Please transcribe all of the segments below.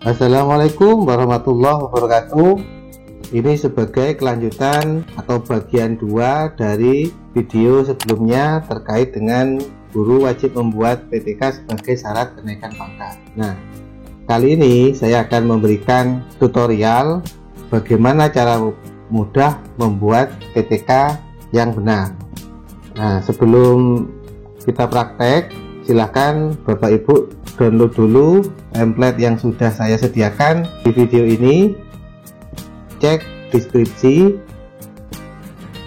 Assalamualaikum warahmatullahi wabarakatuh. Ini sebagai kelanjutan atau bagian 2 dari video sebelumnya terkait dengan guru wajib membuat PTK sebagai syarat kenaikan pangkat. Nah, kali ini saya akan memberikan tutorial bagaimana cara mudah membuat PTK yang benar. Nah, sebelum kita praktek, silahkan Bapak Ibu download dulu template yang sudah saya sediakan di video ini. Cek deskripsi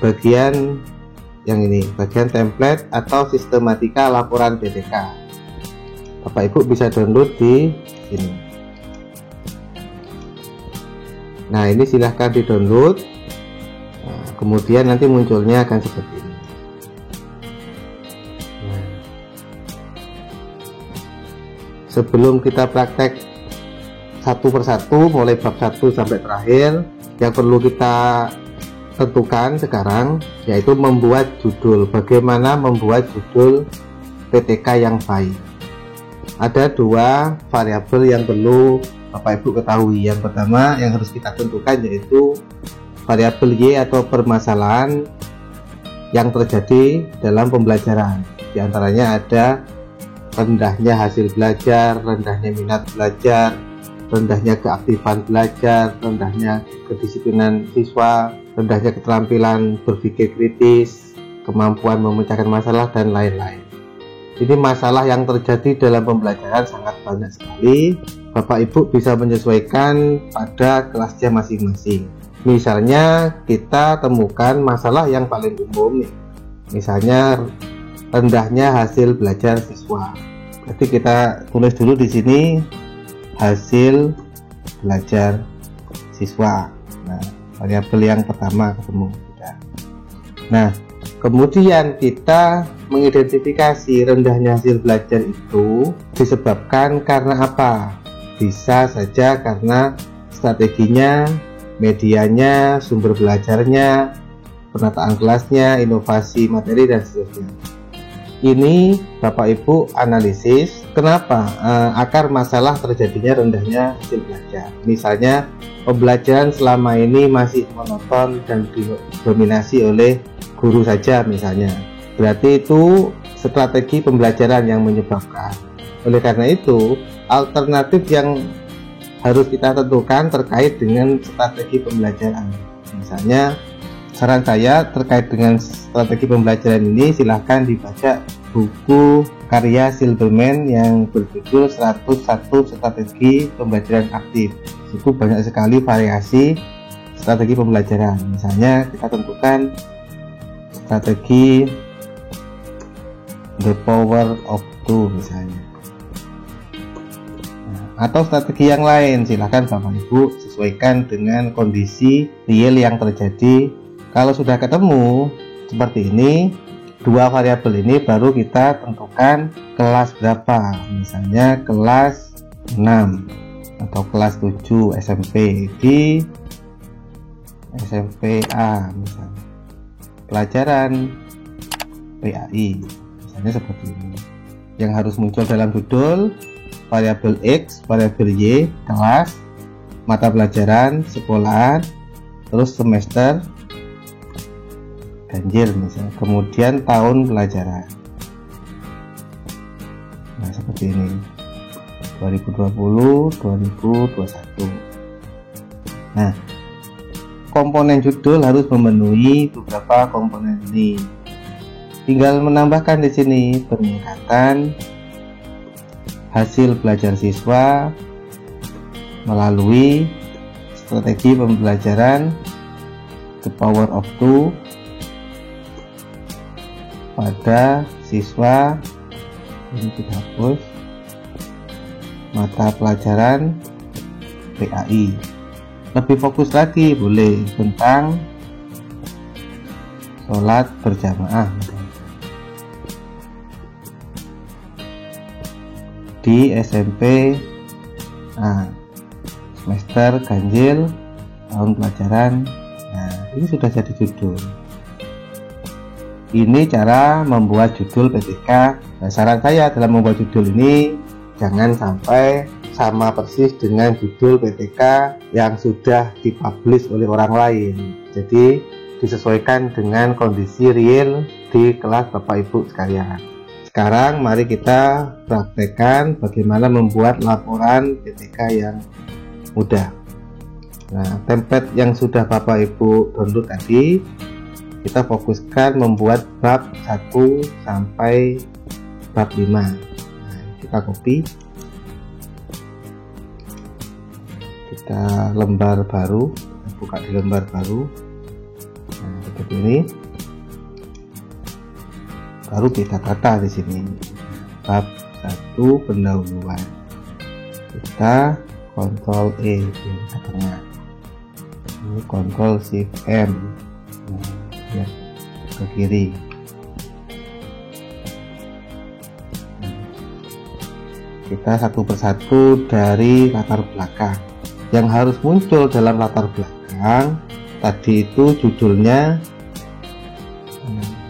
bagian yang ini, bagian template atau sistematika laporan PTK. Bapak Ibu bisa download di sini. Nah, ini silahkan di download. Nah, kemudian nanti munculnya akan seperti ini. Sebelum kita praktek satu persatu mulai bab 1 sampai terakhir, yang perlu kita tentukan sekarang yaitu membuat judul. Bagaimana membuat judul PTK yang baik? Ada 2 variabel yang perlu Bapak Ibu ketahui. Yang pertama yang harus kita tentukan yaitu variabel Y atau permasalahan yang terjadi dalam pembelajaran. Di antaranya ada rendahnya hasil belajar, rendahnya minat belajar, rendahnya keaktifan belajar, rendahnya kedisiplinan siswa, rendahnya keterampilan berpikir kritis, kemampuan memecahkan masalah, dan lain-lain. Ini masalah yang terjadi dalam pembelajaran sangat banyak sekali. Bapak Ibu bisa menyesuaikan pada kelasnya masing-masing. Misalnya kita temukan masalah yang paling umum nih. Misalnya rendahnya hasil belajar siswa. Berarti kita tulis dulu di sini hasil belajar siswa. Nah, variabel yang pertama ketemu. Nah, kemudian kita mengidentifikasi rendahnya hasil belajar itu disebabkan karena apa? Bisa saja karena strateginya, medianya, sumber belajarnya, penataan kelasnya, inovasi materi, dan seterusnya. Ini Bapak Ibu analisis kenapa akar masalah terjadinya rendahnya hasil belajar. Misalnya pembelajaran selama ini masih monoton dan didominasi oleh guru saja misalnya. Berarti itu strategi pembelajaran yang menyebabkan. Oleh karena itu, alternatif yang harus kita tentukan terkait dengan strategi pembelajaran. Misalnya saran saya terkait dengan strategi pembelajaran ini, silahkan dibaca buku karya Silberman yang berjudul 101 Strategi Pembelajaran Aktif. Itu banyak sekali variasi strategi pembelajaran. Misalnya kita tentukan strategi the power of 2 misalnya. Atau strategi yang lain, silahkan Bapak Ibu sesuaikan dengan kondisi real yang terjadi. Kalau sudah ketemu seperti ini, 2 variabel ini baru kita tentukan kelas berapa. Misalnya kelas 6 atau kelas 7 SMP di SMP A misalnya. Pelajaran PAI misalnya seperti ini. Yang harus muncul dalam judul variabel X, variabel Y, kelas, mata pelajaran, sekolahan, terus semester, ganjil misalnya, kemudian tahun pelajaran. Nah, seperti ini 2020 2021. Nah, komponen judul harus memenuhi beberapa komponen ini. Tinggal menambahkan di sini peningkatan hasil belajar siswa melalui strategi pembelajaran the power of 2 pada siswa. Ini kita hapus mata pelajaran PAI. Lebih fokus lagi boleh tentang sholat berjamaah di SMP semester ganjil tahun pelajaran. Nah, ini sudah jadi judul. Ini cara membuat judul PTK. Nah, saran saya dalam membuat judul ini jangan sampai sama persis dengan judul PTK yang sudah dipublish oleh orang lain. Jadi disesuaikan dengan kondisi real di kelas Bapak Ibu sekalian. Sekarang mari kita praktekkan bagaimana membuat laporan PTK yang mudah. Nah, template yang sudah Bapak Ibu download tadi, kita fokuskan membuat bab 1 sampai bab 5. Nah, kita copy, kita lembar baru, kita buka di lembar baru. Nah, seperti ini. Baru kita tata di sini. Bab 1 pendahuluan. Kita Ctrl E di tengah. Ini Ctrl Shift M. Nah, ya, ke kiri. Kita satu persatu dari latar belakang. Yang harus muncul dalam latar belakang tadi itu judulnya.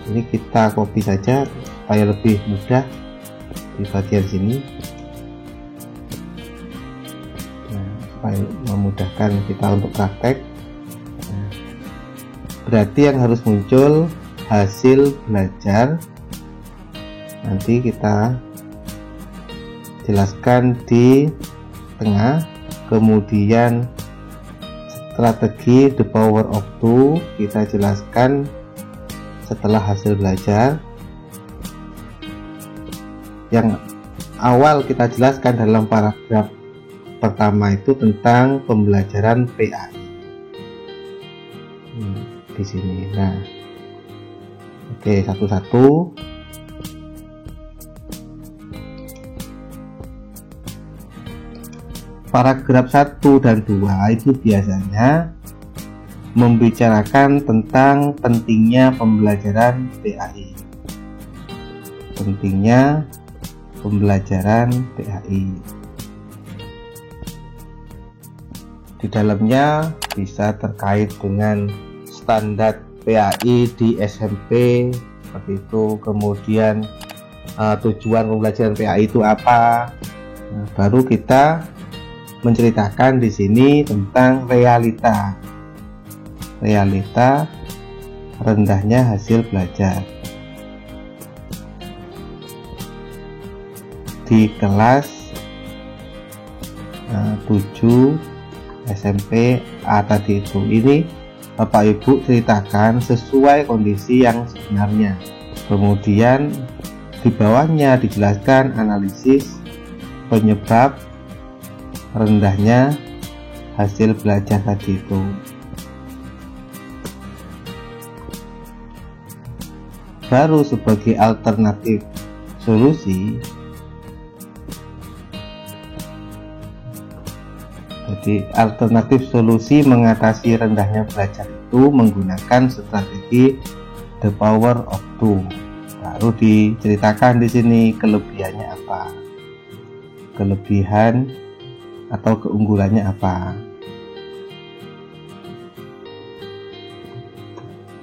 Ini kita copy saja supaya lebih mudah di bagian sini. Nah, supaya memudahkan kita untuk praktek. Nah, berarti yang harus muncul hasil belajar. Nanti kita jelaskan di tengah. Kemudian strategi the power of 2 kita jelaskan setelah hasil belajar. Yang awal kita jelaskan dalam paragraf pertama itu tentang pembelajaran PAI. Di sini. Nah, oke, satu-satu. Paragraf 1 dan 2 itu biasanya membicarakan tentang pentingnya pembelajaran PAI. Pentingnya pembelajaran PAI. Di dalamnya bisa terkait dengan standar PAI di SMP seperti itu. Kemudian tujuan pembelajaran PAI itu apa? Nah, baru kita menceritakan di sini tentang realita rendahnya hasil belajar di kelas 7 SMP A tadi itu. Ini Bapak Ibu ceritakan sesuai kondisi yang sebenarnya. Kemudian di bawahnya dijelaskan analisis penyebab rendahnya hasil belajar tadi itu. Baru sebagai alternatif solusi, jadi alternatif solusi mengatasi rendahnya belajar itu menggunakan strategi the power of 2. Baru diceritakan di sini kelebihannya apa, kelebihan atau keunggulannya apa.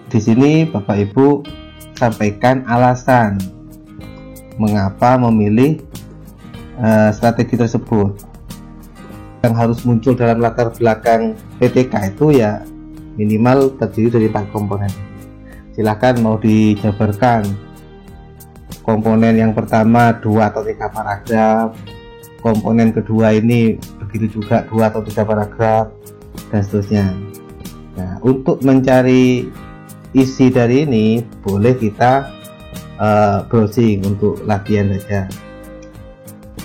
Di sini Bapak Ibu sampaikan alasan mengapa memilih strategi tersebut. Yang harus muncul dalam latar belakang PTK itu ya minimal terdiri dari 4 komponen. Silahkan mau dijabarkan komponen yang pertama 2 atau 3 paragraf, komponen kedua ini begitu juga 2 atau 3 paragraf, dan seterusnya. Nah, untuk mencari isi dari ini boleh kita browsing untuk latihan saja.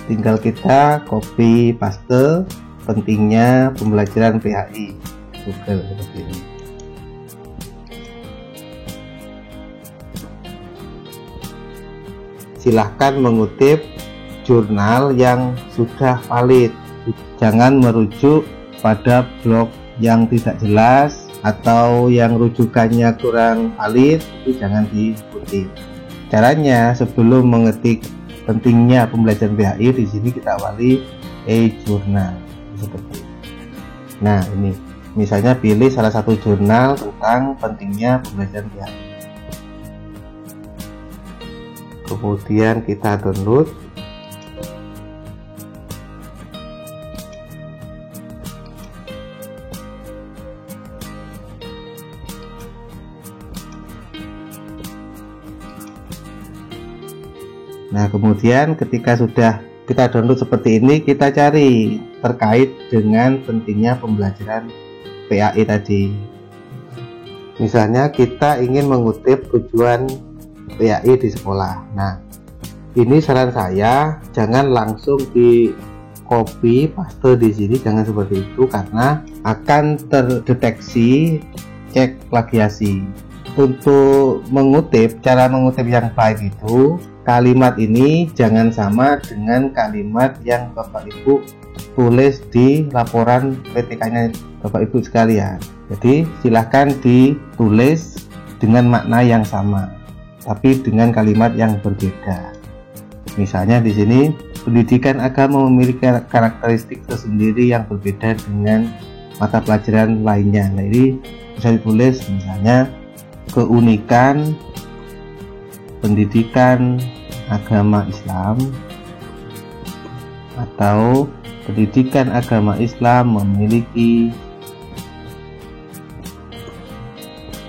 Tinggal kita copy paste pentingnya pembelajaran PAI Google seperti ini. Silahkan mengutip jurnal yang sudah valid, jangan merujuk pada blog yang tidak jelas atau yang rujukannya kurang valid, itu jangan diikuti. Caranya sebelum mengetik pentingnya pembelajaran PAI, di sini kita awali e-jurnal seperti ini. Nah, ini misalnya pilih salah satu jurnal tentang pentingnya pembelajaran PAI. Kemudian kita download. Nah, kemudian ketika sudah kita download seperti ini, kita cari terkait dengan pentingnya pembelajaran PAI tadi. Misalnya kita ingin mengutip tujuan PAI di sekolah. Nah, ini saran saya jangan langsung di copy paste di sini, jangan seperti itu karena akan terdeteksi cek plagiasi. Untuk mengutip, cara mengutip yang baik itu kalimat ini jangan sama dengan kalimat yang Bapak Ibu tulis di laporan PTK-nya Bapak Ibu sekalian. Jadi silahkan ditulis dengan makna yang sama, tapi dengan kalimat yang berbeda. Misalnya di sini, pendidikan agama memiliki karakteristik tersendiri yang berbeda dengan mata pelajaran lainnya. Nah, ini bisa ditulis misalnya keunikan pendidikan agama Islam, atau pendidikan agama Islam memiliki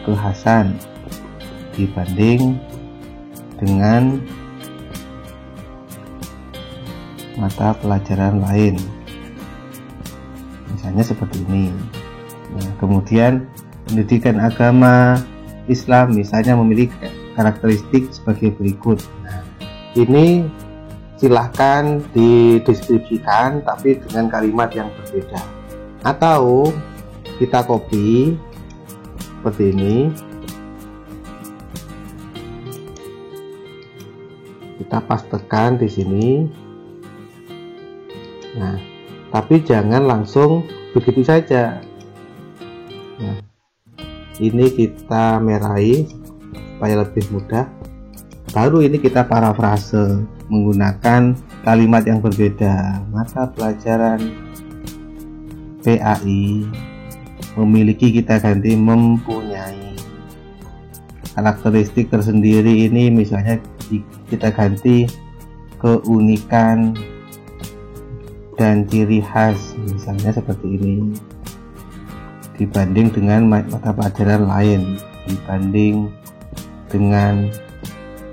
kekhasan dibanding dengan mata pelajaran lain, misalnya seperti ini. Nah, kemudian pendidikan agama Islam misalnya memiliki karakteristik sebagai berikut. Nah, ini silahkan dideskripsikan tapi dengan kalimat yang berbeda, atau kita copy seperti ini, kita pastekan di sini. Nah, tapi jangan langsung begitu saja. Nah, ini kita merahi supaya lebih mudah. Baru ini kita parafrase menggunakan kalimat yang berbeda. Mata pelajaran PAI memiliki, kita ganti mempunyai karakteristik tersendiri. Ini misalnya kita ganti keunikan dan ciri khas, misalnya seperti ini, dibanding dengan mata pelajaran lain, dibanding dengan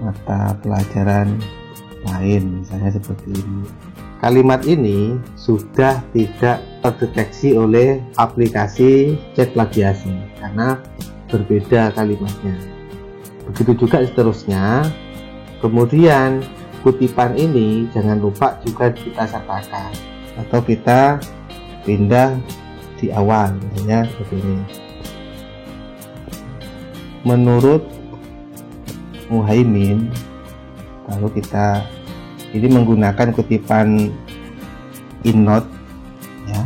mata pelajaran lain, misalnya seperti ini. Kalimat ini sudah tidak terdeteksi oleh aplikasi cek plagiasi karena berbeda kalimatnya. Begitu juga seterusnya. Kemudian kutipan ini jangan lupa juga kita sertakan atau kita pindah di awal, misalnya seperti ini. Menurut Muhaimin, lalu kita ini menggunakan kutipan innote ya.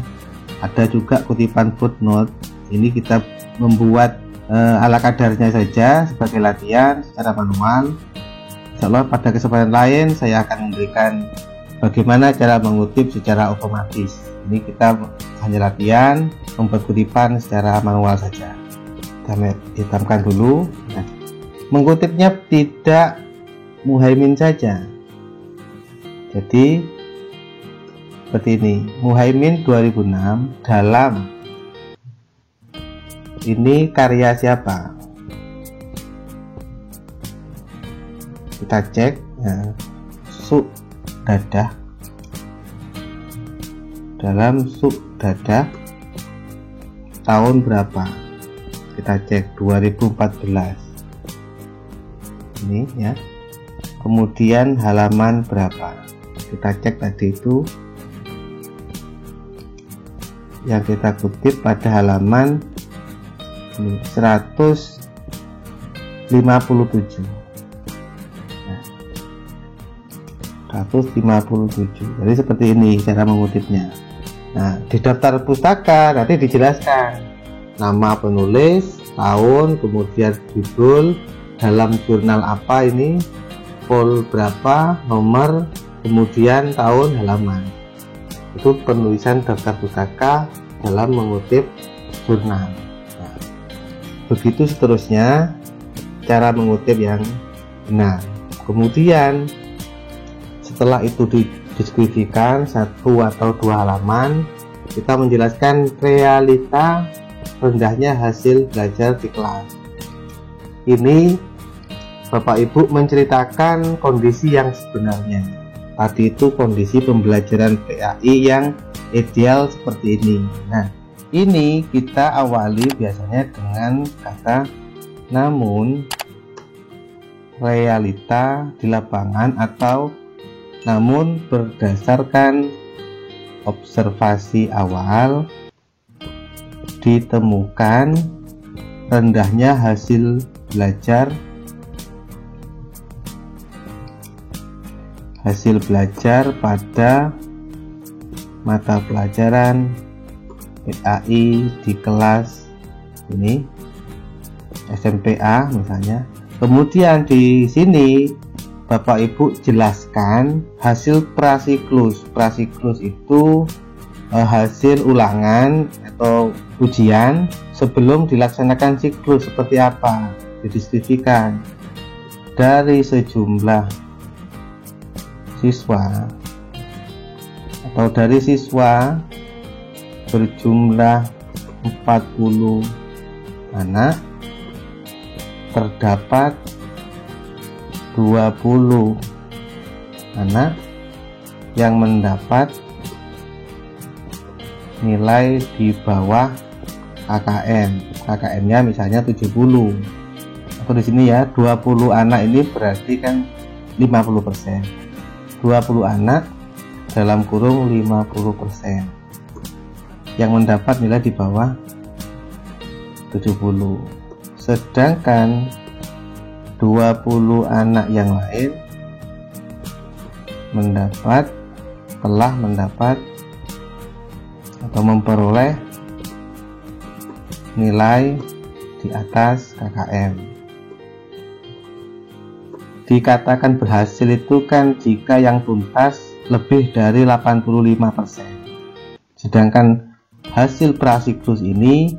Ada juga kutipan footnote. Ini kita membuat ala kadarnya saja sebagai latihan secara manual. Insyaallah pada kesempatan lain saya akan memberikan bagaimana cara mengutip secara otomatis. Ini kita hanya latihan membuat kutipan secara manual saja. Kita hitamkan dulu. Nah, mengutipnya tidak Muhaimin saja. Jadi seperti ini, Muhaimin 2006 dalam, ini karya siapa? Kita cek ya, Sukdadah, dalam Sukdadah tahun berapa? Kita cek 2014 ini ya. Kemudian halaman berapa? Kita cek tadi itu yang kita kutip pada halaman 157. Nah, 157. Jadi seperti ini cara mengutipnya. Nah, di daftar pustaka nanti dijelaskan nama penulis, tahun, kemudian judul, dalam jurnal apa ini, pol berapa, nomor, kemudian tahun, halaman. Itu penulisan daftar pustaka dalam mengutip jurnal. Nah, begitu seterusnya cara mengutip yang benar. Kemudian setelah itu dideskripsikan 1 atau 2 halaman, kita menjelaskan realita rendahnya hasil belajar di kelas. Ini Bapak Ibu menceritakan kondisi yang sebenarnya. Tadi itu kondisi pembelajaran PAI yang ideal seperti ini. Nah, ini kita awali biasanya dengan kata namun realita di lapangan atau namun berdasarkan observasi awal ditemukan rendahnya hasil belajar pada mata pelajaran PAI di kelas ini SMPA misalnya. Kemudian di sini Bapak Ibu jelaskan hasil prasiklus. Prasiklus itu hasil ulangan atau ujian sebelum dilaksanakan siklus seperti apa, didiskusikan dari sejumlah siswa atau dari siswa berjumlah 40 anak terdapat 20 anak yang mendapat nilai di bawah KKM. KKM-nya misalnya 70. Atau di sini ya 20 anak ini berarti kan 50%. 20 anak dalam kurung 50% yang mendapat nilai di bawah 70. Sedangkan 20 anak yang lain telah mendapat atau memperoleh nilai di atas KKM. Dikatakan berhasil itu kan jika yang tuntas lebih dari 85%. Sedangkan hasil prasiklus ini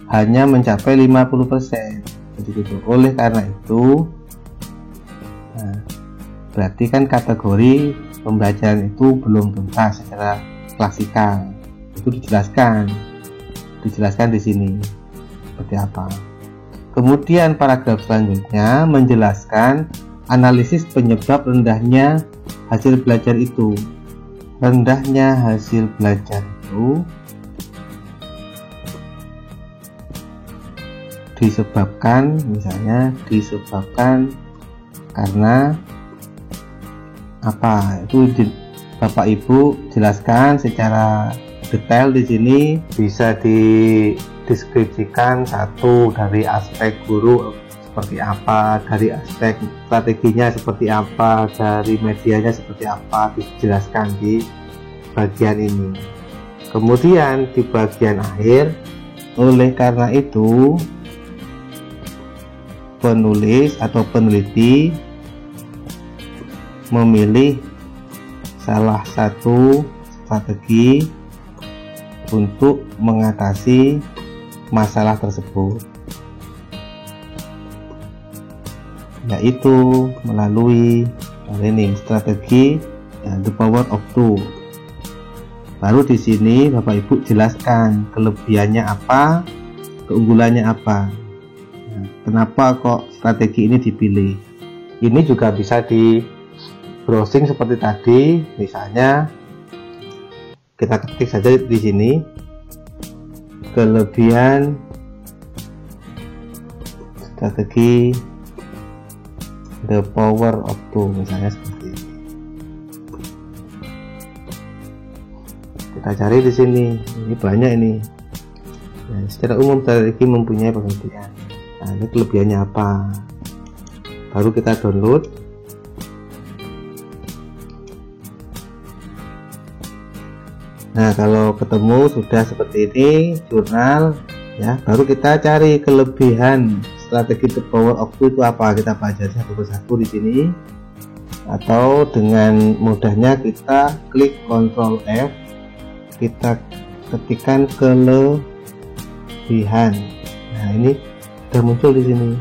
hanya mencapai 50%. Jadi gitu. Oleh karena itu, berarti kan kategori pembelajaran itu belum tuntas secara klasikal. Itu dijelaskan di sini seperti apa. Kemudian paragraf selanjutnya menjelaskan analisis penyebab rendahnya hasil belajar itu. Rendahnya hasil belajar itu disebabkan karena apa? Itu Bapak Ibu jelaskan secara detail di sini, bisa dideskripsikan satu dari aspek guru seperti apa, dari aspek strateginya seperti apa, dari medianya seperti apa, dijelaskan di bagian ini. Kemudian di bagian akhir, oleh karena itu penulis atau peneliti memilih salah satu strategi untuk mengatasi masalah tersebut, yaitu melalui strategi the power of two. Baru di sini Bapak Ibu jelaskan kelebihannya apa, keunggulannya apa. Kenapa kok strategi ini dipilih? Ini juga bisa di browsing seperti tadi, misalnya kita ketik saja di sini kelebihan strategi the power of two, misalnya seperti ini. Kita cari di sini, ini banyak ini. Nah, secara umum strategi mempunyai pengertian. Nah, ini kelebihannya apa? Baru kita download. Nah, kalau ketemu sudah seperti ini jurnal ya, baru kita cari kelebihan strategi the power of two itu apa. Kita pelajari satu persatu di sini, atau dengan mudahnya kita klik Ctrl F, kita ketikkan kelebihan. Nah, ini sudah muncul di sini.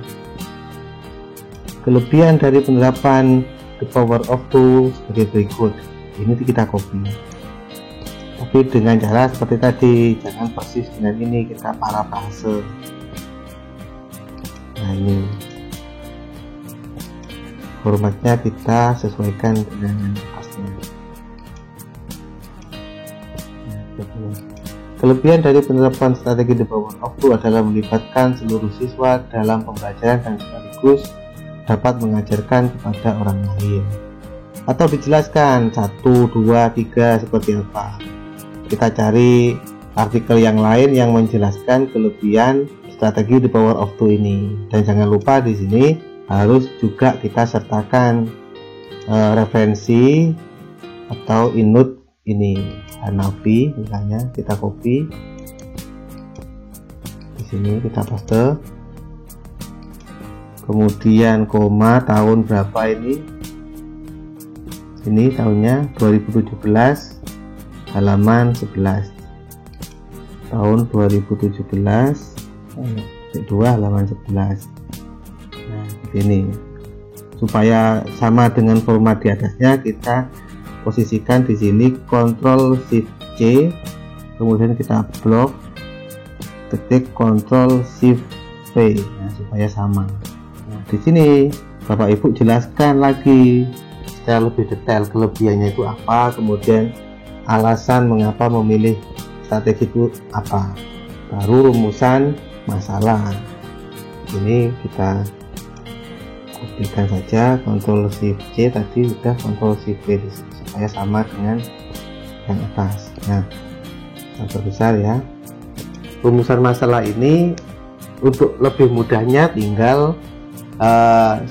Kelebihan dari penerapan the power of two sebagai berikut. Ini kita copy. Tapi dengan cara seperti tadi, jangan persis dengan ini, kita parafrase. Nah, ini formatnya kita sesuaikan dengan pasnya. Kelebihan dari penerapan strategi the power of two adalah melibatkan seluruh siswa dalam pembelajaran dan sekaligus dapat mengajarkan kepada orang lain. Atau dijelaskan 1, 2, 3 seperti apa. Kita cari artikel yang lain yang menjelaskan kelebihan strategi the power of two ini. Dan jangan lupa di sini harus juga kita sertakan referensi atau inut ini. Hanafi misalnya kita copy, di sini kita paste, kemudian koma tahun berapa ini tahunnya 2017, halaman 11, tahun 2017 kedua halaman 11. Nah ini supaya sama dengan format di atasnya, kita posisikan di sini Ctrl Shift C, kemudian kita blok, ketik Ctrl Shift V, nah, supaya sama. Nah, di sini Bapak Ibu jelaskan lagi secara lebih detail kelebihannya itu apa, kemudian alasan mengapa memilih strategi itu apa, baru rumusan masalah. Ini kita kopikan saja, Ctrl Shift C tadi sudah, Ctrl Shift V supaya sama dengan yang atas. Nah, kita perbesar ya. Rumusan masalah ini untuk lebih mudahnya tinggal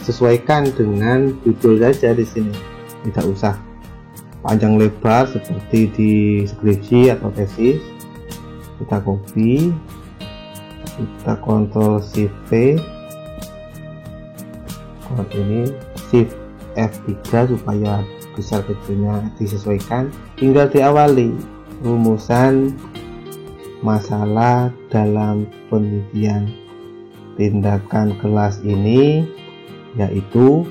sesuaikan dengan judul saja di sini, tidak usah panjang lebar seperti di skripsi atau tesis. Kita copy, kita Ctrl Shift V, ini Shift F3 supaya besar kecilnya disesuaikan. Tinggal diawali rumusan masalah dalam penelitian tindakan kelas ini, yaitu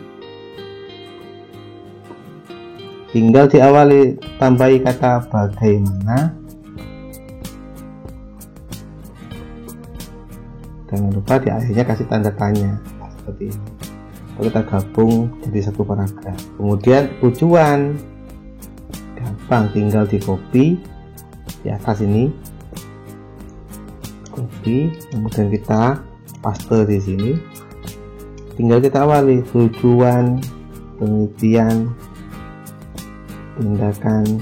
tinggal diawali tambahi kata bagaimana. Jangan lupa di akhirnya kasih tanda tanya seperti ini. Kita gabung jadi satu paragraf. Kemudian tujuan gampang, tinggal di copy di atas ini, copy, kemudian kita paste di sini. Tinggal kita awali tujuan penelitian tindakan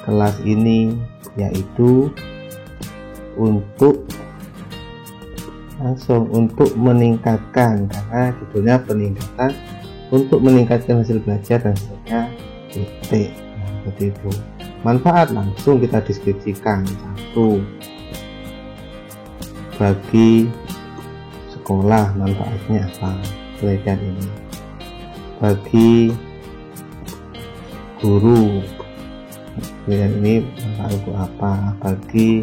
kelas ini, yaitu untuk meningkatkan, karena judulnya peningkatan, untuk meningkatkan hasil belajar dan seterusnya titik. Nah, seperti itu. Manfaat langsung kita deskripsikan. 1, bagi sekolah manfaatnya apa penelitian ini, bagi guru penelitian ini manfaat apa, bagi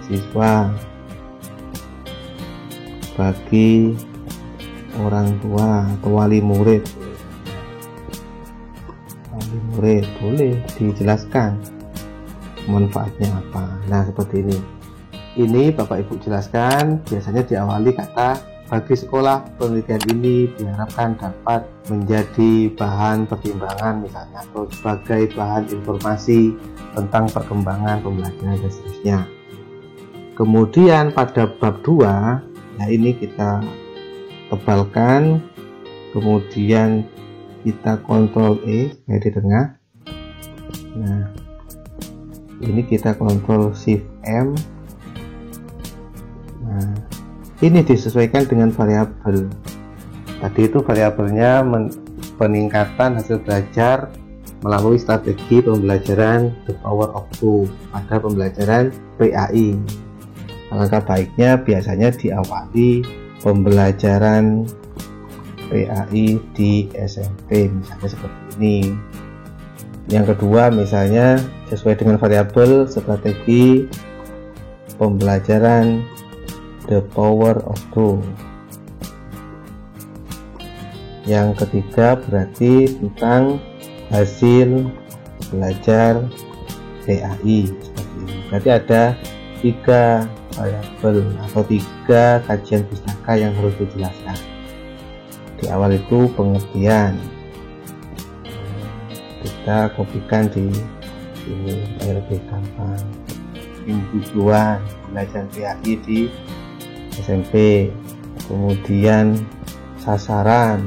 siswa, bagi orang tua atau wali murid boleh dijelaskan manfaatnya apa. Nah seperti ini Bapak Ibu jelaskan. Biasanya diawali kata bagi sekolah penelitian ini diharapkan dapat menjadi bahan pertimbangan misalnya, atau sebagai bahan informasi tentang perkembangan pembelajaran dan seterusnya. Kemudian pada bab 2, nah ini kita tebalkan, kemudian kita Ctrl E di tengah. Nah ini kita Ctrl Shift M. Nah ini disesuaikan dengan variabel tadi, itu variabelnya peningkatan hasil belajar melalui strategi pembelajaran the power of two pada pembelajaran PAI. Alangkah baiknya biasanya diawali pembelajaran PAI di SMP misalnya seperti ini. Yang kedua misalnya sesuai dengan variabel strategi pembelajaran the power of two. Yang ketiga berarti tentang hasil belajar PAI seperti ini. Berarti ada 3 variabel atau 3 kajian pustaka yang harus dijelaskan. Di awal itu pengertian, kita kopikan di sini biar lebih gampang. Ini tujuan belajar PAI di SMP, kemudian sasaran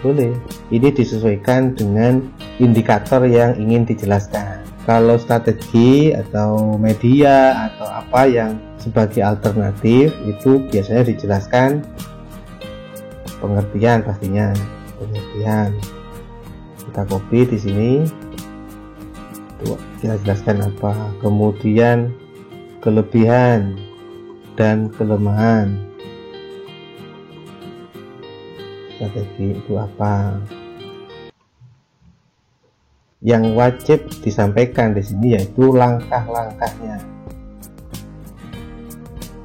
boleh, ini disesuaikan dengan indikator yang ingin dijelaskan. Kalau strategi atau media atau apa yang sebagai alternatif itu biasanya dijelaskan pengertian, pastinya pengertian. Kita copy di sini, kita jelaskan apa, kemudian kelebihan dan kelemahan strategi itu apa. Yang wajib disampaikan di sini yaitu langkah-langkahnya,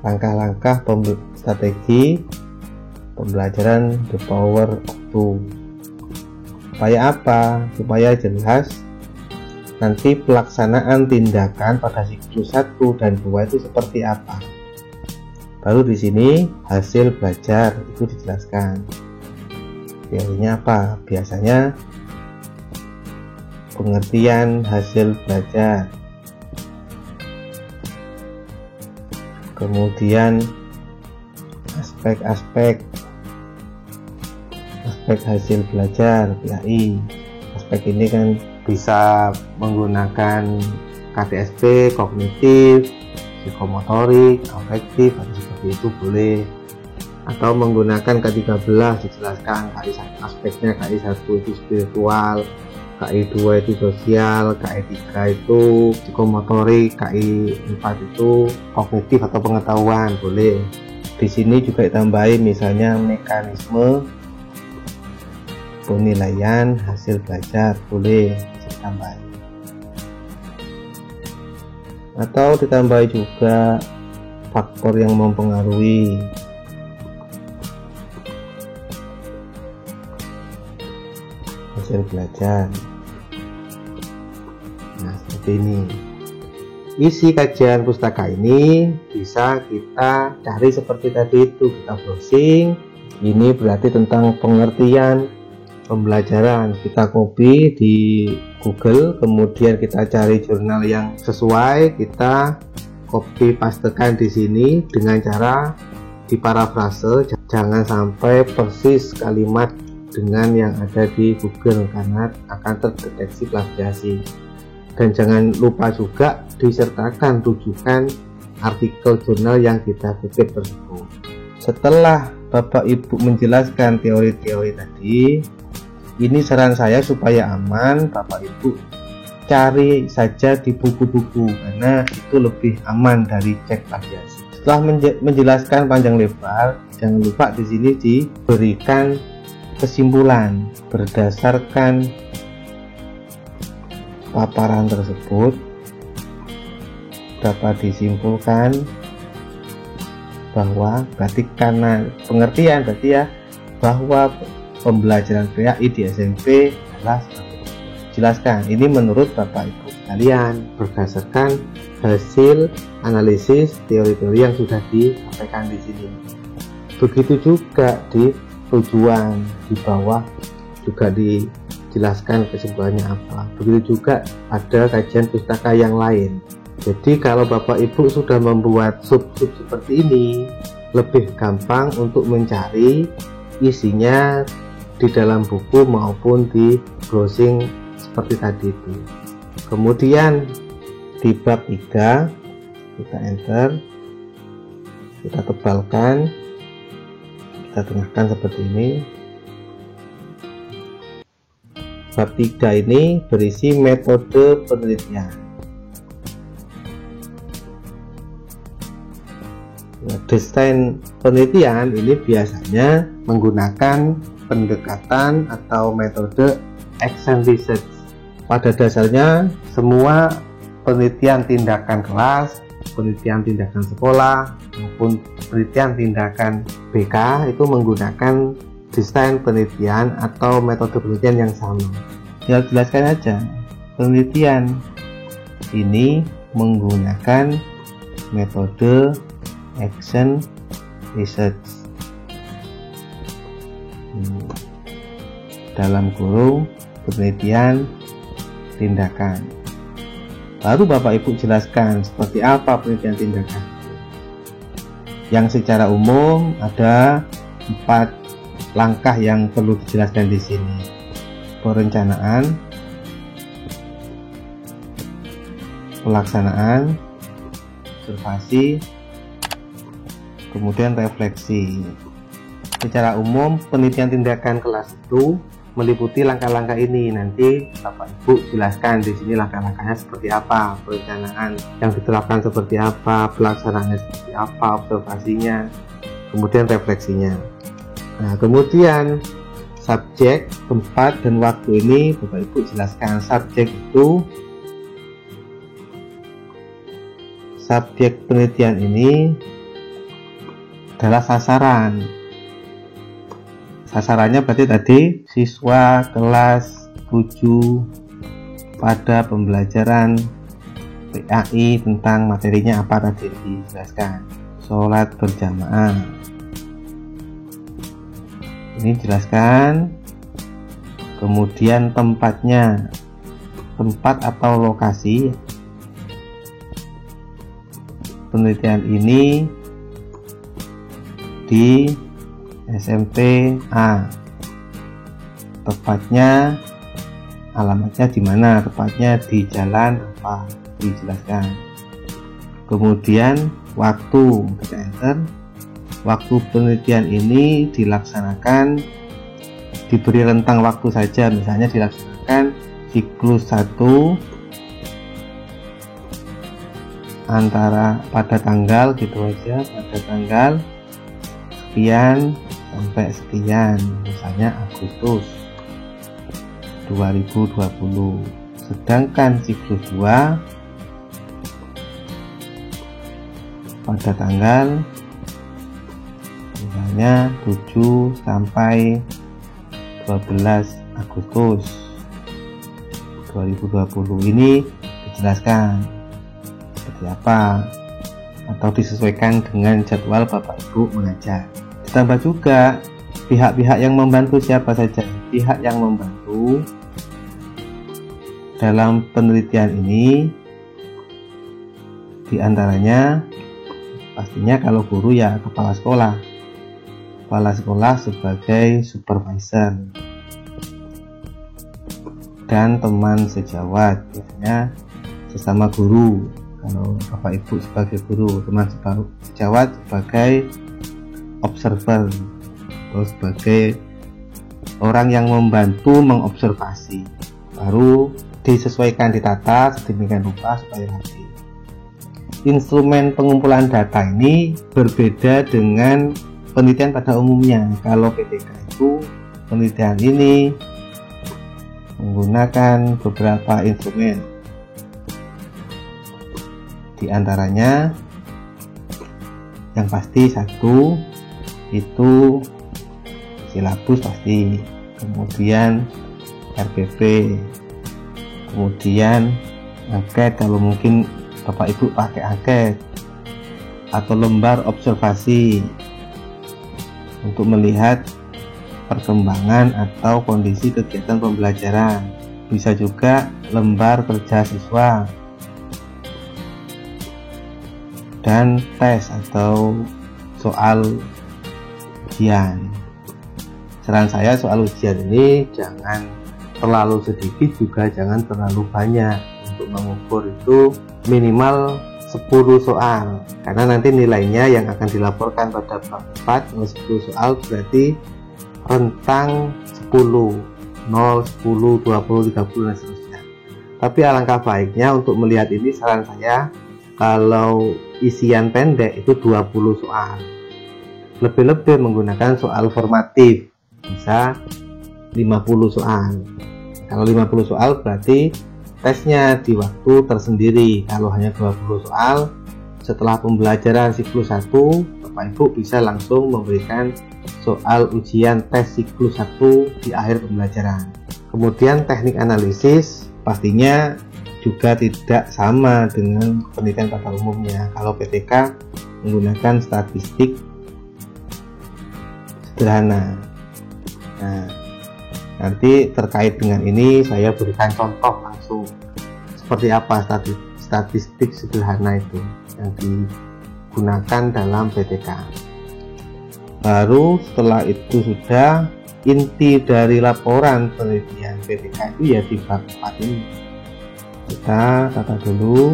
langkah-langkah strategi pembelajaran The Power of Two. Supaya apa? Supaya jelas nanti pelaksanaan tindakan pada siklus 1 dan 2 itu seperti apa. Baru di sini hasil belajar itu dijelaskan. Teorinya apa? Biasanya pengertian hasil belajar, kemudian aspek hasil belajar PAI. Aspek ini kan bisa menggunakan KTSP, kognitif, psikomotorik, afektif, atau seperti itu boleh, atau menggunakan K13 dijelaskan KI aspeknya. KI1 itu spiritual, KI2 itu sosial, KI3 itu psikomotorik, KI4 itu kognitif atau pengetahuan boleh. Di sini juga ditambahin misalnya mekanisme penilaian hasil belajar boleh ditambahin, atau ditambah juga faktor yang mempengaruhi hasil belajar. Nah, seperti ini isi kajian pustaka ini bisa kita cari seperti tadi itu, kita browsing. Ini berarti tentang pengertian pembelajaran, kita copy di Google, kemudian kita cari jurnal yang sesuai, kita copy pastekan di sini dengan cara diparafrase, jangan sampai persis kalimat dengan yang ada di Google karena akan terdeteksi plagiasi. Dan jangan lupa juga disertakan rujukan artikel jurnal yang kita kutip tersebut. Setelah Bapak Ibu menjelaskan teori-teori tadi, ini saran saya supaya aman, Bapak Ibu cari saja di buku-buku karena itu lebih aman dari cek plagiasi. Setelah menjelaskan panjang lebar, jangan lupa di sini diberikan kesimpulan berdasarkan paparan tersebut. Dapat disimpulkan bahwa berarti karena pengertian berarti ya bahwa pembelajaran PAI di SMP adalah jelaskan. Ini menurut Bapak Ibu sekalian berdasarkan hasil analisis teori-teori yang sudah disampaikan di sini. Begitu juga di tujuan di bawah juga dijelaskan kesimpulannya apa. Begitu juga ada kajian pustaka yang lain. Jadi kalau Bapak Ibu sudah membuat sub-sub seperti ini, lebih gampang untuk mencari isinya di dalam buku maupun di browsing seperti tadi itu. Kemudian di bab 3 kita enter, kita tebalkan, kita tengahkan seperti ini. Bab 3 ini berisi metode penelitian. Desain penelitian ini biasanya menggunakan pendekatan atau metode action research. Pada dasarnya semua penelitian tindakan kelas, penelitian tindakan sekolah maupun penelitian tindakan BK itu menggunakan desain penelitian atau metode penelitian yang sama. Ya, jelaskan aja. Penelitian ini menggunakan metode action research. dalam kurung penelitian tindakan. Baru Bapak Ibu jelaskan seperti apa penelitian tindakan. Yang secara umum ada 4 langkah yang perlu dijelaskan di sini. Perencanaan, pelaksanaan, observasi, kemudian refleksi. Secara umum penelitian tindakan kelas itu meliputi langkah-langkah ini. Nanti Bapak Ibu jelaskan di sini langkah-langkahnya seperti apa, perencanaan yang diterapkan seperti apa, pelaksanaannya seperti apa, observasinya, kemudian refleksinya. Nah, kemudian subjek, tempat, dan waktu ini Bapak Ibu jelaskan. Subjek penelitian ini adalah sasaran. Sasarannya berarti tadi siswa kelas 7 pada pembelajaran PAI tentang materinya apa tadi dijelaskan. Sholat berjamaah. Ini jelaskan. Kemudian tempatnya, tempat atau lokasi penelitian ini di SMP A. Tepatnya, alamatnya di mana? Tepatnya di jalan apa? Dijelaskan. Kemudian waktu, kita enter. Waktu penelitian ini dilaksanakan, diberi rentang waktu saja, misalnya dilaksanakan siklus 1 antara pada tanggal gitu aja, pada tanggal sekian sampai sekian, misalnya Agustus 2020. Sedangkan siklus 2 pada tanggal misalnya 7 sampai 12 Agustus 2020. Ini dijelaskan seperti apa atau disesuaikan dengan jadwal Bapak Ibu mengajar. Ditambah juga pihak-pihak yang membantu siapa saja. Pihak yang membantu dalam penelitian ini diantaranya pastinya kalau guru ya kepala sekolah. Kepala sekolah sebagai supervisor dan teman sejawat, biasanya sesama guru. Kalau Bapak Ibu sebagai guru, teman sejawat sebagai observer atau sebagai orang yang membantu mengobservasi. Baru disesuaikan, ditata sedemikian rupa supaya rapi. Instrumen pengumpulan data ini berbeda dengan penelitian pada umumnya. Kalau PTK itu penelitian ini menggunakan beberapa instrumen, di antaranya yang pasti satu itu silabus pasti, kemudian RPP, kemudian angket kalau mungkin Bapak Ibu pakai angket, atau lembar observasi untuk melihat perkembangan atau kondisi kegiatan pembelajaran. Bisa juga lembar kerja siswa dan tes atau soal ujian. Saran saya soal ujian ini jangan terlalu sedikit juga jangan terlalu banyak. Untuk mengukur itu minimal 10 soal, karena nanti nilainya yang akan dilaporkan pada bab 4 10 soal berarti rentang 10, 0, 10, 20, 30 dan seterusnya. Tapi alangkah baiknya untuk melihat ini, saran saya kalau isian pendek itu 20 soal, lebih-lebih menggunakan soal formatif bisa 50 soal. Kalau 50 soal berarti tesnya di waktu tersendiri. Kalau hanya 20 soal setelah pembelajaran siklus 1, Bapak Ibu bisa langsung memberikan soal ujian tes siklus 1 di akhir pembelajaran. Kemudian teknik analisis pastinya juga tidak sama dengan penelitian pada umumnya. Kalau PTK menggunakan statistik sederhana. Nah, nanti terkait dengan ini saya berikan contoh langsung seperti apa statistik sederhana itu yang digunakan dalam PTK. Baru setelah itu sudah inti dari laporan penelitian PTK itu ya di bab 4 ini. Kita tata dulu.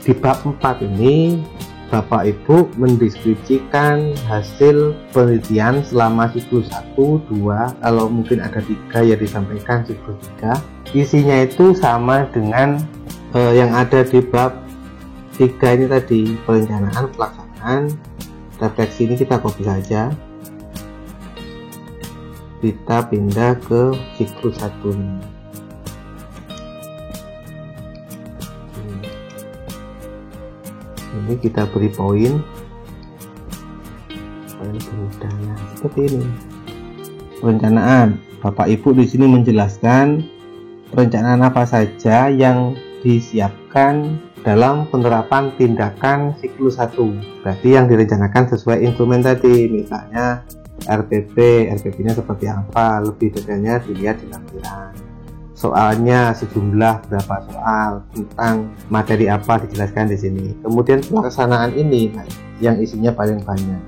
Di bab 4 ini Bapak Ibu mendeskripsikan hasil penelitian selama siklus 1, 2, kalau mungkin ada 3 ya disampaikan siklus 3. Isinya itu sama dengan yang ada di bab 3 ini tadi, perencanaan, pelaksanaan, refleksi. Ini kita copy saja, kita pindah ke siklus 1 ini. Ini kita beri poin bermudahnya seperti ini. Perencanaan, Bapak Ibu di sini menjelaskan perencanaan apa saja yang disiapkan dalam penerapan tindakan siklus 1. Berarti yang direncanakan sesuai instrumen tadi, misalnya RPP nya seperti apa, lebih detailnya dilihat di lampiran. Soalnya sejumlah berapa soal, tentang materi apa dijelaskan di sini. Kemudian pelaksanaan ini yang isinya paling banyak.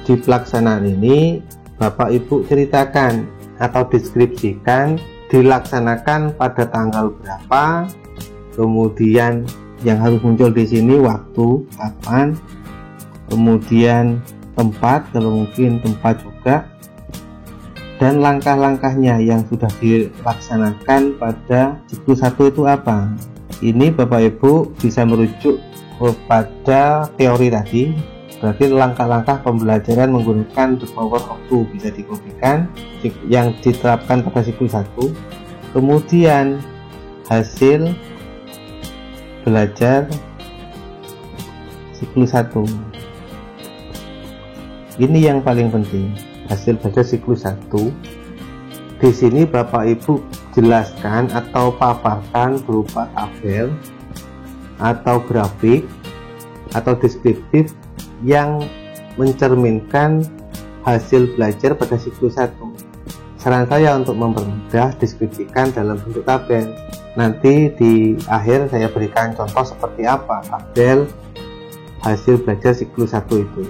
Di pelaksanaan ini Bapak Ibu ceritakan atau deskripsikan dilaksanakan pada tanggal berapa, kemudian yang harus muncul di sini waktu kapan, kemudian tempat kalau mungkin tempat juga, dan langkah-langkahnya yang sudah dilaksanakan pada siklus 1 itu apa. Ini Bapak Ibu bisa merujuk kepada teori tadi, berarti langkah-langkah pembelajaran menggunakan the power of 2 bisa dikopikan yang diterapkan pada siklus 1. Kemudian hasil belajar siklus 1 ini yang paling penting. Hasil belajar siklus 1 di sini Bapak Ibu jelaskan atau paparkan berupa tabel atau grafik atau deskriptif yang mencerminkan hasil belajar pada siklus 1. Saran saya untuk mempermudah, deskripsikan dalam bentuk tabel. Nanti di akhir saya berikan contoh seperti apa tabel hasil belajar siklus 1 itu.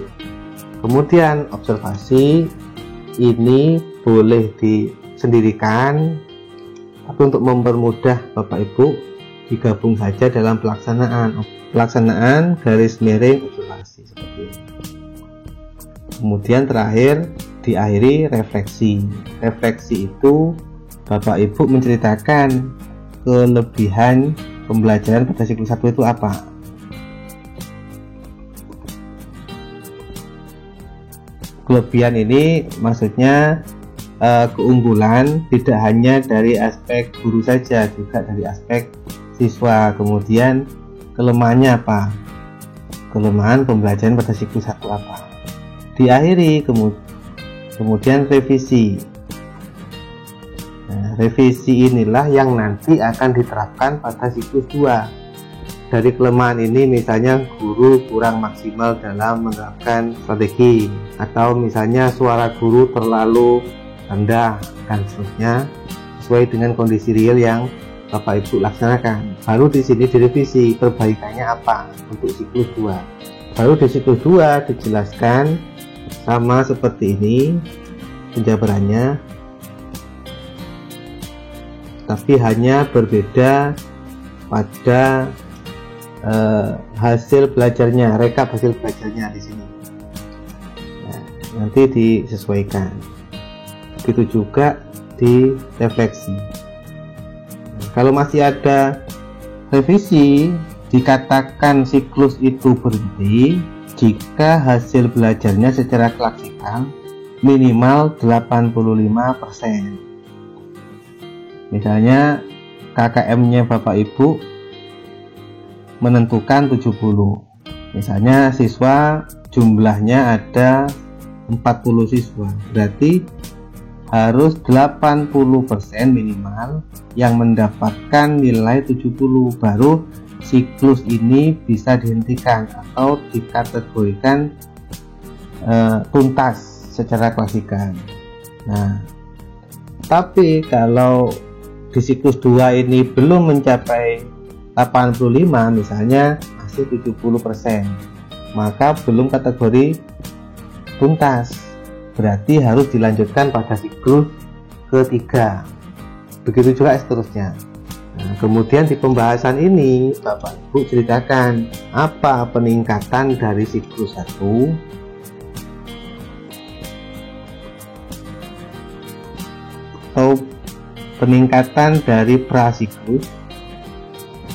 Kemudian observasi ini boleh disendirikan, tapi untuk mempermudah Bapak Ibu digabung saja dalam pelaksanaan garis miring observasi seperti ini. Kemudian terakhir diakhiri refleksi. Refleksi itu Bapak Ibu menceritakan kelebihan pembelajaran pada siklus 1 itu apa. Kelebihan ini maksudnya keunggulan tidak hanya dari aspek guru saja, juga dari aspek siswa. Kemudian kelemahannya apa, kelemahan pembelajaran pada siklus 1 apa. Diakhiri kemudian revisi. Nah, revisi inilah yang nanti akan diterapkan pada siklus 2. Dari kelemahan ini misalnya guru kurang maksimal dalam menerapkan strategi, atau misalnya suara guru terlalu rendah dan seterusnya, sesuai dengan kondisi real yang Bapak Ibu laksanakan. Baru di sini direvisi perbaikannya apa untuk siklus 2. Baru di siklus 2 dijelaskan sama seperti ini penjabarannya, tapi hanya berbeda pada hasil belajarnya, rekap hasil belajarnya di sini. Nah, nanti disesuaikan. Begitu juga di refleksi. Nah, kalau masih ada revisi, dikatakan siklus itu berhenti jika hasil belajarnya secara klasik minimal 85%. Misalnya KKM-nya Bapak Ibu menentukan 70, misalnya siswa jumlahnya ada 40 siswa, berarti harus 80% minimal yang mendapatkan nilai 70, baru siklus ini bisa dihentikan atau dikategorikan tuntas secara klasikal. Nah, tapi kalau di siklus 2 ini belum mencapai 85, misalnya masih 70%, maka belum kategori tuntas, berarti harus dilanjutkan pada siklus ketiga. Begitu juga seterusnya. Nah, kemudian di pembahasan ini Bapak Ibu ceritakan apa peningkatan dari siklus 1 atau peningkatan dari prasiklus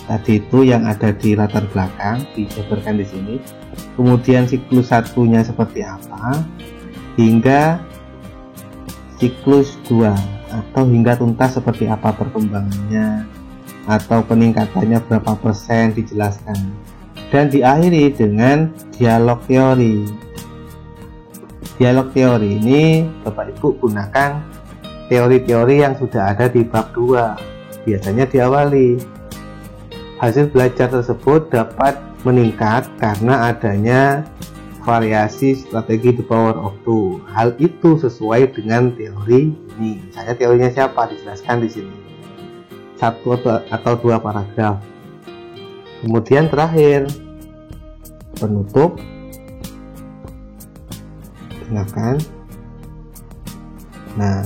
tadi itu yang ada di latar belakang, dijabarkan di sini. Kemudian siklus satunya seperti apa hingga siklus 2 atau hingga tuntas seperti apa perkembangannya atau peningkatannya berapa persen dijelaskan, dan diakhiri dengan dialog teori. Dialog teori ini Bapak Ibu gunakan teori-teori yang sudah ada di bab 2. Biasanya diawali. Hasil belajar tersebut dapat meningkat karena adanya variasi strategi the power of 2. Hal itu sesuai dengan teori ini. Misalnya teorinya siapa dijelaskan di sini. 1 atau 2 paragraf. Kemudian terakhir penutup. Dengarkan. Nah,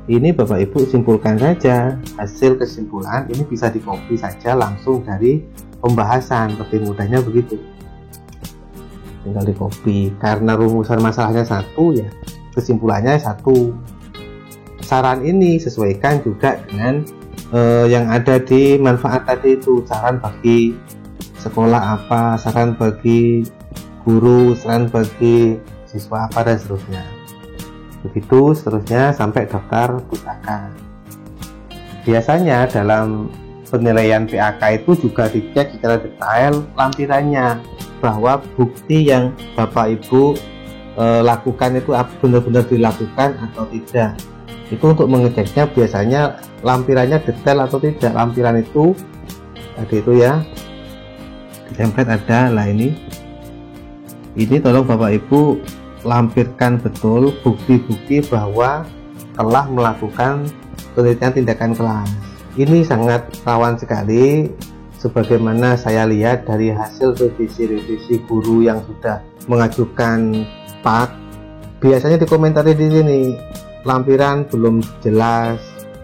ini Bapak Ibu simpulkan saja. Hasil kesimpulan ini bisa di-copy saja langsung dari pembahasan, lebih mudahnya begitu. Tinggal di-copy. Karena rumusan masalahnya satu, ya kesimpulannya satu. Saran ini sesuaikan juga dengan yang ada di manfaat tadi itu. Saran bagi sekolah apa, saran bagi guru, saran bagi siswa apa, dan seterusnya. Begitu seterusnya sampai daftar pustaka. Biasanya dalam penilaian PAK itu juga dicek secara detail lampirannya, bahwa bukti yang Bapak Ibu lakukan itu benar-benar dilakukan atau tidak. Itu untuk mengeceknya biasanya lampirannya detail atau tidak. Lampiran itu tadi itu ya, di template ada lah ini tolong Bapak Ibu lampirkan betul bukti-bukti bahwa telah melakukan penelitian tindakan kelas. Ini sangat rawan sekali, sebagaimana saya lihat dari hasil revisi guru yang sudah mengajukan PAK. Biasanya dikomentari di sini, lampiran belum jelas,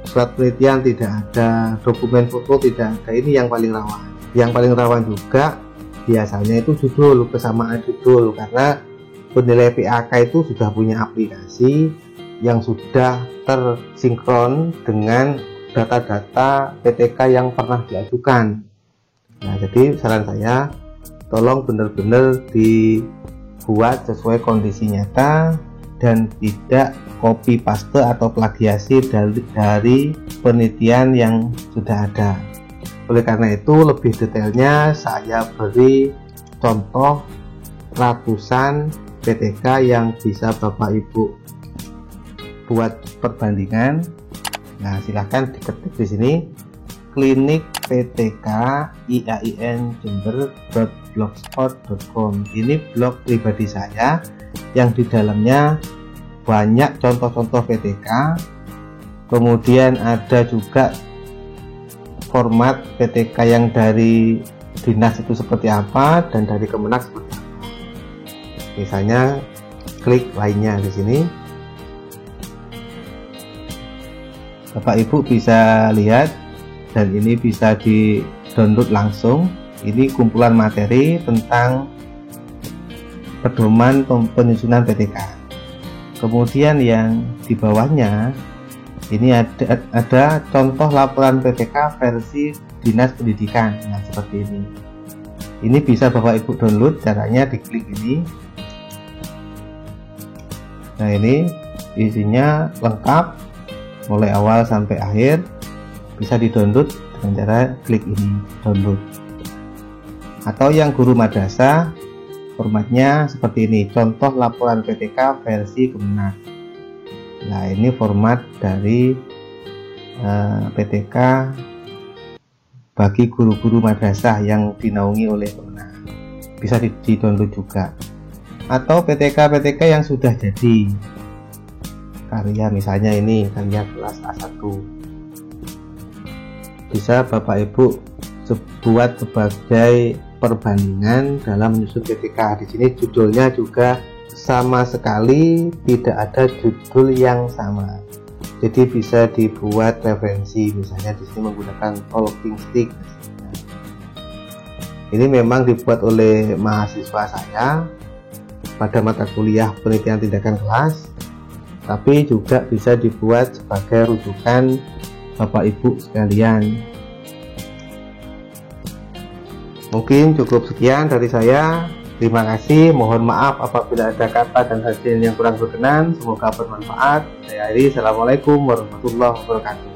surat penelitian tidak ada, dokumen foto tidak ada. Ini yang paling rawan. Yang paling rawan juga biasanya itu judul, kesamaan judul, karena penilai PAK itu sudah punya aplikasi yang sudah tersinkron dengan data-data PTK yang pernah diajukan. Nah, jadi saran saya tolong benar-benar dibuat sesuai kondisi nyata dan tidak copy paste atau plagiasi dari penelitian yang sudah ada. Oleh karena itu, lebih detailnya saya beri contoh ratusan PTK yang bisa Bapak Ibu buat perbandingan. Nah, silahkan diketik di sini klinik PTK IAIN Jember.blogspot.com. Ini blog pribadi saya yang di dalamnya banyak contoh-contoh PTK. Kemudian ada juga format PTK yang dari dinas itu seperti apa dan dari Kemenak seperti apa. Misalnya klik lainnya di sini, Bapak Ibu bisa lihat, dan ini bisa di download langsung. Ini kumpulan materi tentang pedoman penyusunan PTK. Kemudian yang di bawahnya ini ada contoh laporan PTK versi Dinas Pendidikan. Nah, seperti ini. Ini bisa Bapak Ibu download, caranya diklik ini. Nah, ini isinya lengkap mulai awal sampai akhir, bisa di-download dengan cara klik ini, download. Atau yang guru madrasah, formatnya seperti ini, contoh laporan PTK versi Kemenak. Nah, ini format dari PTK bagi guru-guru madrasah yang dinaungi oleh Kemenak. Bisa di-download juga. atau PTK yang sudah jadi karya, misalnya ini karya kelas A1, bisa Bapak Ibu buat sebagai perbandingan dalam menyusun PTK. Di sini judulnya juga sama sekali tidak ada judul yang sama, jadi bisa dibuat referensi, misalnya di sini menggunakan talking stick. Ini memang dibuat oleh mahasiswa saya pada mata kuliah penelitian tindakan kelas, tapi juga bisa dibuat sebagai rujukan Bapak Ibu sekalian. Mungkin cukup sekian dari saya. Terima kasih. Mohon maaf apabila ada kata dan hasil yang kurang berkenan. Semoga bermanfaat. Saya Ari. Assalamualaikum warahmatullahi wabarakatuh.